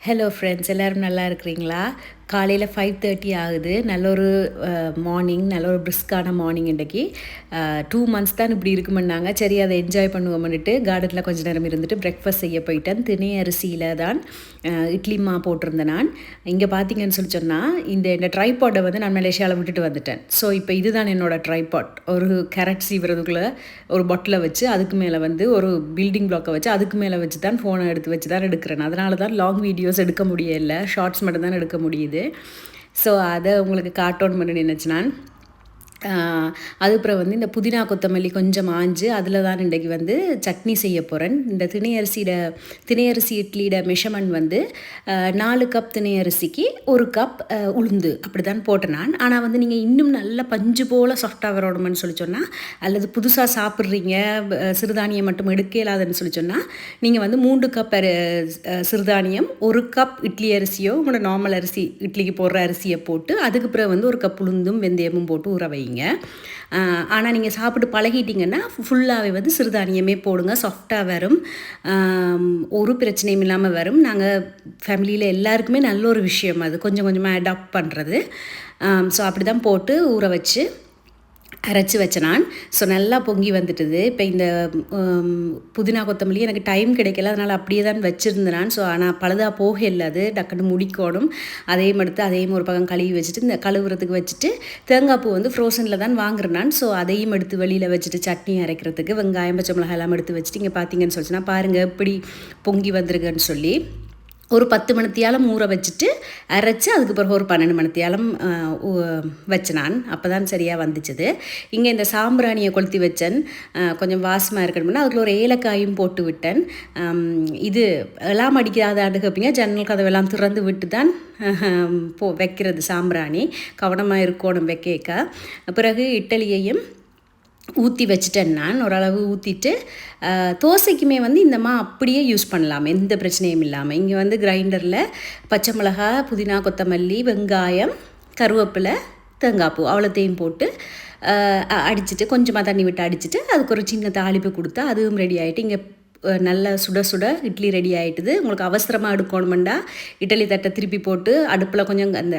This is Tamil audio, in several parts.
ஹலோ ஃப்ரெண்ட்ஸ், எல்லோரும் நல்லா இருக்கிறீங்களா? காலையில் 5:30 ஆகுது. நல்ல ஒரு மார்னிங், நல்ல ஒரு பிரிஸ்கான மார்னிங். இன்றைக்கி 2 மந்த்ஸ் தான் இப்படி இருக்குமென்னாங்க. சரி, அதை என்ஜாய் பண்ணுவோம்னுட்டு கார்டனில் கொஞ்சம் நேரம் இருந்துட்டு பிரேக்ஃபாஸ்ட் செய்ய போயிட்டேன். திணை அரிசியில் தான் இட்லி மா போட்டிருந்தேன். நான் இங்கே பார்த்தீங்கன்னு சொல்லி சொன்னால் இந்த ட்ரைபாட்டை வந்து நான் மலேசியாவில் விட்டுட்டு வந்துட்டேன். ஸோ இப்போ இதுதான் என்னோடய ட்ரைபாட். ஒரு கேரட் சீவுறதுக்குள்ளே ஒரு பொட்டில் வச்சு அதுக்கு மேலே வந்து ஒரு பில்டிங் பிளாக்கை வச்சு அதுக்கு மேலே வச்சு தான் ஃபோனை எடுத்து வச்சு தான் எடுக்கிறேன். அதனால தான் லாங் வீடியோஸ் எடுக்க முடியல, ஷார்ட்ஸ் மட்டும் தான் எடுக்க முடியுது. ஸோ அதை உங்களுக்கு காட்டோன் பண்ணி நினச்சி நான் அதுக்கப்புறம் வந்து இந்த புதினா கொத்தமல்லி கொஞ்சம் ஆஞ்சு அதில் தான் இன்றைக்கி வந்து சட்னி செய்ய போகிறேன். இந்த திணை அரிசி இட்லியோட மெஷர்மெண்ட் வந்து 4 கப் திணை அரிசிக்கு 1 கப் உளுந்து அப்படி தான் போட்டேன் நான். ஆனால் வந்து நீங்கள் இன்னும் நல்ல பஞ்சு போல் சாஃப்டாக வரணும்னு சொல்லி சொன்னால், அல்லது புதுசாக சாப்பிட்றீங்க சிறுதானியம் மட்டும் எடுக்க இல்லாதுன்னு சொல்லி சொன்னால், நீங்கள் வந்து 3 கப் சிறுதானியம் 1 கப் இட்லி அரிசியோ உங்களோட நார்மல் அரிசி இட்லிக்கு போடுற அரிசியை போட்டு அதுக்கு பிறகு வந்து 1 கப் உளுந்தும் வெந்தயமும் போட்டு ஊற வைங்க. ஆனால் நீங்கள் சாப்பிட்டு பழகிட்டிங்கன்னா ஃபுல்லாகவே வந்து சிறுதானியமே போடுங்க, சாஃப்டாக வரும், ஒரு பிரச்சனையும் இல்லாமல் வரும். நாங்கள் ஃபேமிலியில் எல்லாருக்குமே நல்ல ஒரு விஷயம் அது, கொஞ்சம் கொஞ்சமாக அடாப்ட் பண்ணுறது. ஸோ அப்படி தான் போட்டு ஊற வச்சு அரைச்சி வச்சேன் நான். ஸோ நல்லா பொங்கி வந்துட்டுது. இப்போ இந்த புதினா கொத்தமல்லி எனக்கு டைம் கிடைக்கல, அதனால் அப்படியே தான் வச்சுருந்தேன் நான். ஸோ ஆனால் பழுதாக போக இல்லை, அது டக்குன்னு முடிக்கணும். அதையும் எடுத்து அதையும் ஒரு பக்கம் கழுவி வச்சுட்டு இந்த கழுவுறதுக்கு வச்சுட்டு தேங்காய் பூ வந்து ஃப்ரோசனில் தான் வாங்குறேன் நான். ஸோ அதையும் எடுத்து வெளியில் வச்சுட்டு சட்னி அரைக்கிறதுக்கு வெங்காயம் பச்சை மிளகாய் எல்லாம் எடுத்து வச்சுட்டு இங்கே பார்த்தீங்கன்னு சொல்லிச்சுன்னா பாருங்கள் எப்படி பொங்கி வந்திருக்குன்னு சொல்லி ஒரு 10 மணித்தியாலம் ஊற வச்சுட்டு அரைச்சி அதுக்கு பிறகு ஒரு 12 மணித்தியாலம் வச்சேன் நான். அப்போ தான் சரியாக வந்துச்சுது. இங்கே இந்த சாம்பிராணியை கொளுத்தி வச்சேன், கொஞ்சம் வாசமாக இருக்கணும்னா அதுக்குள்ள ஒரு ஏலக்காயும் போட்டு விட்டேன். இது எல்லாம் அடிக்காத அடுக்கப்பீங்க, ஜன்னல் கதவெல்லாம் திறந்து விட்டு தான் வைக்கிறது சாம்பிராணி. கவனமாக இருக்கணும் வைக்க. பிறகு இட்லியையும் ஊற்றி வச்சுட்டேன் நான். ஓரளவு ஊற்றிட்டு தோசைக்குமே வந்து இந்த அப்படியே யூஸ் பண்ணலாம், எந்த பிரச்சனையும் இல்லாமல். இங்கே வந்து கிரைண்டரில் பச்சை மிளகாய், புதினா கொத்தமல்லி, வெங்காயம், கருவேப்பிலை, தேங்காய் பூ அவ்வளோத்தையும் போட்டு அடிச்சுட்டு கொஞ்சமாக தண்ணி விட்டு அடிச்சுட்டு அதுக்கு ஒரு சின்ன தாளிப்பு கொடுத்தா அதுவும் ரெடி ஆகிட்டு இங்கே நல்லா சுட சுட இட்லி ரெடி ஆகிட்டுது. உங்களுக்கு அவசரமாக எடுக்கணுமெண்டா இட்லி தட்டை திருப்பி போட்டு அடுப்பில் கொஞ்சம் அந்த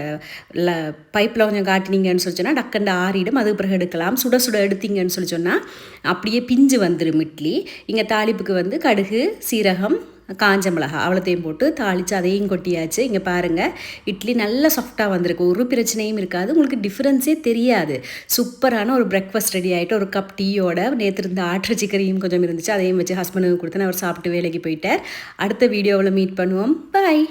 பைப்பில் கொஞ்சம் காட்டினீங்கன்னு சொல்லி சொன்னால் டக்குண்டு ஆறிடும், அதுக்கு பிறகு எடுக்கலாம். சுட சுட எடுத்தீங்கன்னு சொல்லி சொன்னால் அப்படியே பிஞ்சு வந்துடும் இட்லி. இங்கே தாளிப்புக்கு வந்து கடுகு, சீரகம், காஞ்ச மிளகா அவ்வளோத்தையும் போட்டு தாளித்து அதையும் கொட்டியாச்சு. இங்கே பாருங்கள் இட்லி நல்லா சாஃப்டாக வந்திருக்கு, ஒரு பிரச்சனையும் இருக்காது, உங்களுக்கு டிஃப்ரென்ஸே தெரியாது. சூப்பரான ஒரு பிரேக்ஃபாஸ்ட் ரெடி ஆகிட்டு ஒரு கப் டீயோட. நேற்று இருந்த ஆட்ரு கறியும் கொஞ்சம் இருந்துச்சு, அதையும் வச்சு ஹஸ்பண்டுக்கு கொடுத்தேன். அவர் சாப்பிட்டு வேலைக்கு போயிட்டார். அடுத்த வீடியோவில் மீட் பண்ணுவோம். பாய்.